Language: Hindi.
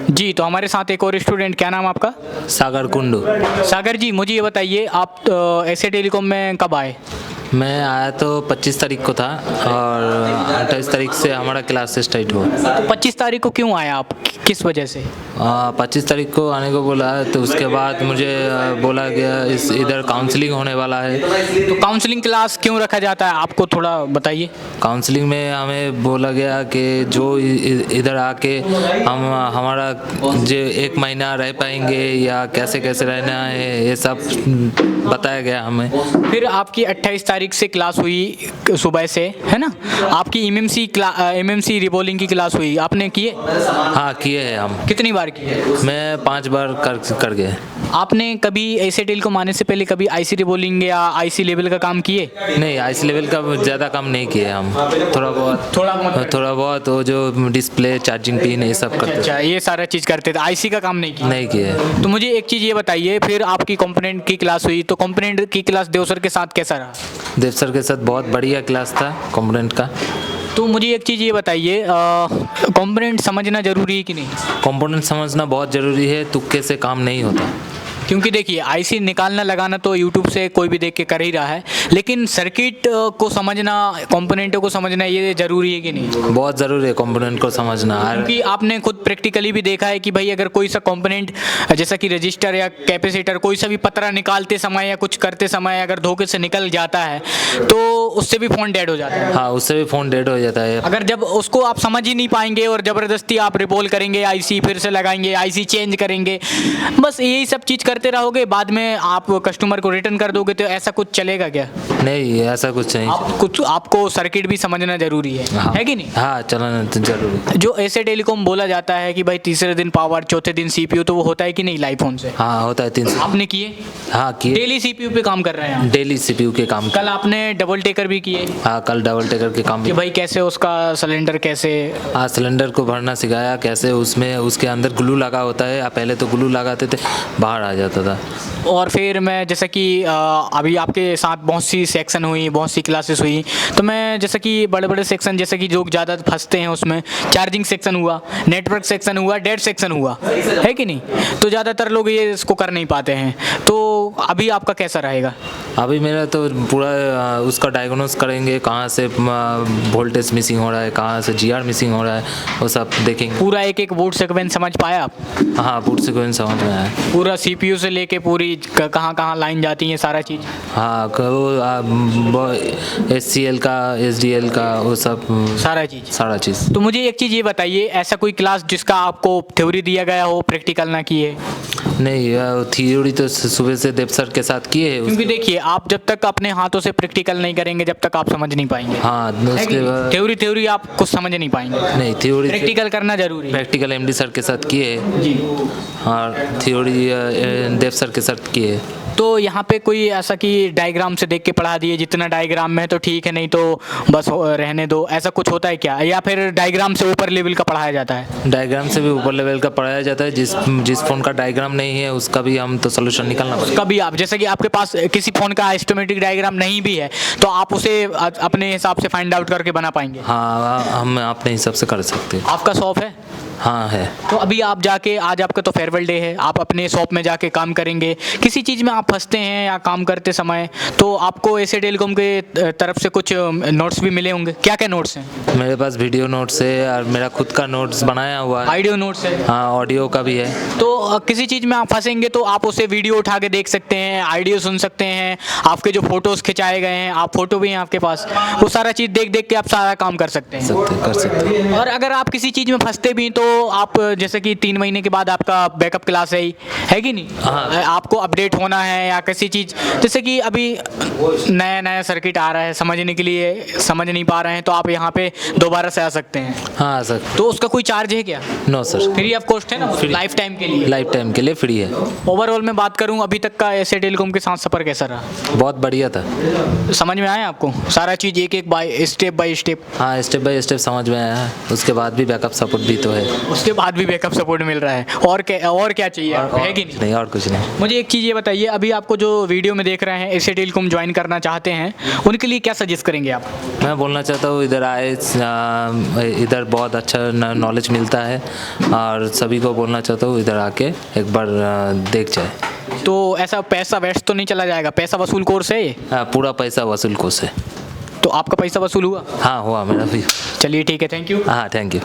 जी, तो हमारे साथ एक और स्टूडेंट, क्या नाम आपका? सागर कुंडू। सागर जी, मुझे ये बताइए आप एसए टेलीकॉम में कब आए? मैं आया तो 25 तारीख को था और 28 तारीख से हमारा क्लास स्टार्ट हुआ। तो 25 तारीख को क्यों आए आप, किस वजह से? 25 तारीख को आने को बोला, तो उसके बाद मुझे बोला गया इधर काउंसलिंग होने वाला है। तो काउंसलिंग क्लास क्यों रखा जाता है, आपको थोड़ा बताइए। काउंसलिंग में हमें बोला गया कि जो इधर आके हम हमारा जो 1 महीना रह पाएंगे या कैसे कैसे रहना है, ये सब बताया गया हमें। फिर आपकी 28 तारीख से क्लास हुई सुबह से, है ना? आपकी एमएमसी रिबोलिंग की क्लास हुई, आपने किए? हाँ, किए हैं हम। कितनी बार किए? मैं 5 बार कर गए। आपने कभी एसए टेलीकॉम आने से पहले कभी आईसी रिबोलिंग या आईसी लेवल का काम किए? नहीं, आईसी लेवल का ज़्यादा काम नहीं किए हम। थोड़ा बहुत वो जो डिस्प्ले, चार्जिंग पिन, ये सब करते। अच्छा, ये सारा चीज़ करते थे, आईसी का काम नहीं किया? नहीं किए। तो मुझे एक चीज़ ये बताइए, फिर आपकी कंपोनेंट की क्लास हुई, तो कंपोनेंट की क्लास देव सर के साथ कैसा रहा? देव सर के साथ बहुत बढ़िया क्लास था कंपोनेंट का। तो मुझे एक चीज़ ये बताइए, कंपोनेंट समझना ज़रूरी है कि नहीं? कंपोनेंट समझना बहुत ज़रूरी है, तुक्के से काम नहीं होता। क्योंकि देखिए, आईसी निकालना लगाना तो यूट्यूब से कोई भी देख के कर ही रहा है, लेकिन सर्किट को समझना, कंपोनेंटों को समझना, ये ज़रूरी है कि नहीं? बहुत ज़रूरी है कंपोनेंट को समझना। क्योंकि आपने खुद प्रैक्टिकली भी देखा है कि भाई अगर कोई सा कंपोनेंट जैसा कि रजिस्टर या कैपेसिटर, कोई सा भी पतरा निकालते समय या कुछ करते समय अगर धोखे से निकल जाता है तो उससे भी फ़ोन डेड हो जाता है। हाँ, उससे भी फ़ोन डेड हो जाता है। अगर जब उसको आप समझ ही नहीं पाएंगे और ज़बरदस्ती आप रिबोल करेंगे, आईसी फिर से लगाएंगे, आईसी चेंज करेंगे, बस यही सब चीज़ करते रहोगे, बाद में आप कस्टमर को रिटर्न कर दोगे, तो ऐसा कुछ चलेगा क्या? नहीं, ऐसा कुछ नहीं। आपको सर्किट भी समझना जरूरी है, हाँ, है कि नहीं? हाँ, चलाना तो जरूरी है। जो एसए टेलीकॉम बोला जाता है कि भाई तीसरे दिन पावर, चौथे दिन सीपीयू, तो वो होता है कि नहीं लाइव फोन से? हाँ, होता है 300। आपने किए? हाँ, किए। डेली सीपीयू पे काम कर रहे हैं आप? डेली सीपीयू के काम। कल आपने डबल टेकर भी किए? हाँ, कल डबल टेकर के काम कि भाई कैसे उसका सिलेंडर कैसे? हाँ, सिलेंडर को भरना सिखाया, कैसे उसमें उसके अंदर ग्लू लगा होता है। पहले तो ग्लू लगाते थे, बाहर आ जाता था। और फिर मैं जैसा कि अभी आपके साथ बहुत सी सेक्शन हुई, बहुत सी क्लासेस हुई, तो मैं जैसा कि बड़े बड़े सेक्शन, जैसे कि लोग ज़्यादा फंसते हैं उसमें, चार्जिंग सेक्शन हुआ, नेटवर्क सेक्शन हुआ, डेट सेक्शन हुआ, है कि नहीं? तो ज़्यादातर लोग ये इसको कर नहीं पाते हैं। तो अभी आपका कैसा रहेगा? अभी मेरा तो पूरा उसका डायग्नोस करेंगे, कहाँ से वोल्टेज मिसिंग हो रहा है, कहाँ से जीआर मिसिंग हो रहा है, वो सब देखेंगे। पूरा एक एक बूट सीक्वेंस समझ पाया आप? हाँ, बूट सीक्वेंस समझ में आया। पूरा सीपीयू से लेके पूरी कहाँ कहाँ लाइन जाती है, सारा चीज़? हाँ, वो एचसीएल का, एचडीएल का, वो सब सारा चीज़। तो मुझे एक चीज़ ये बताइए, ऐसा कोई क्लास जिसका आपको थ्योरी दिया गया हो, प्रैक्टिकल ना किए? नहीं, थ्योरी तो सुबह से देव सर के साथ किए है। क्योंकि देखिए, आप जब तक अपने हाथों से प्रैक्टिकल नहीं करेंगे, जब तक आप समझ नहीं पाएंगे। हाँ, उसके बाद थ्योरी आप कुछ समझ नहीं पाएंगे। नहीं, थ्योरी प्रैक्टिकल करना जरूरी है। प्रैक्टिकल एमडी सर के साथ किए जी। और थ्योरी देव सर के साथ किए। तो यहाँ पे कोई ऐसा कि डायग्राम से देख के पढ़ा दिए, जितना डायग्राम में तो ठीक है, नहीं तो बस रहने दो, ऐसा कुछ होता है क्या? या फिर डायग्राम से ऊपर लेवल का पढ़ाया जाता है? डायग्राम से भी ऊपर लेवल का पढ़ाया जाता है। जिस फ़ोन का डायग्राम नहीं है उसका भी हम तो सोल्यूशन निकालना पड़ेगा। कभी आप, जैसे कि आपके पास किसी फ़ोन का एस्टिमेटिक डायग्राम नहीं भी है, तो आप उसे अपने हिसाब से फाइंड आउट करके बना पाएंगे? हाँ, हम अपने हिसाब से कर सकते हैं। आपका शॉप है? हाँ, है। तो अभी आप जाके, आज आपका तो फेयरवेल डे है, आप अपने शॉप में जाके काम करेंगे, किसी चीज़ में आप फंसते हैं या काम करते समय, तो आपको एसए टेलीकॉम के तरफ से कुछ नोट्स भी मिले होंगे। क्या क्या नोट्स हैं? मेरे पास वीडियो नोट्स है और मेरा खुद का नोट्स बनाया हुआ है। ऑडियो नोट्स है? हाँ, ऑडियो का भी है। तो किसी चीज़ में आप फंसेंगे तो आप उसे वीडियो उठा के देख सकते हैं, ऑडियो सुन सकते हैं, आपके जो फोटोज़ खिंचाए गए हैं, आप फोटो भी हैं आपके पास, वो सारा चीज़ देख देख के आप सारा काम कर सकते हैं। कर सकते हैं। और अगर आप किसी चीज़ में फंसते भी, तो आप जैसे कि 3 महीने के बाद आपका बैकअप क्लास है कि नहीं? हाँ। आपको अपडेट होना है या किसी चीज़, जैसे कि अभी नया नया सर्किट आ रहा है, समझने के लिए समझ नहीं पा रहे हैं, तो आप यहाँ पे दोबारा से आ सकते हैं। हाँ सर। तो उसका कोई चार्ज है क्या? No sir, free of cost है ना, लाइफ टाइम के लिए? लाइफ टाइम के लिए फ्री है। ओवरऑल मैं बात करूँ, अभी तक का एसए टेलीकॉम के साथ सफ़र कैसा रहा? बहुत बढ़िया था। समझ में आया आपको सारा चीज़, एक एक बाय स्टेप? हाँ, स्टेप बाय स्टेप समझ में आया है। उसके बाद भी बैकअप सपोर्ट भी तो है। उसके बाद भी बैकअप सपोर्ट मिल रहा है, और क्या चाहिए आपको, है कि नहीं? नहीं, और कुछ नहीं। मुझे एक चीज़ ये बताइए, अभी आपको जो वीडियो में देख रहे हैं एशिया टेलीकॉम ज्वाइन करना चाहते हैं, उनके लिए क्या सजेस्ट करेंगे आप? मैं बोलना चाहता हूँ इधर आए, इधर बहुत अच्छा नॉलेज मिलता है, और सभी को बोलना चाहता हूँ इधर आके एक बार देख जाए। तो ऐसा पैसा वेस्ट तो नहीं चला जाएगा? पैसा वसूल कोर्स है ये? पूरा पैसा वसूल कोर्स है। तो आपका पैसा वसूल हुआ? हाँ, हुआ मेरा भी। चलिए ठीक है, थैंक यू। हाँ, थैंक यू।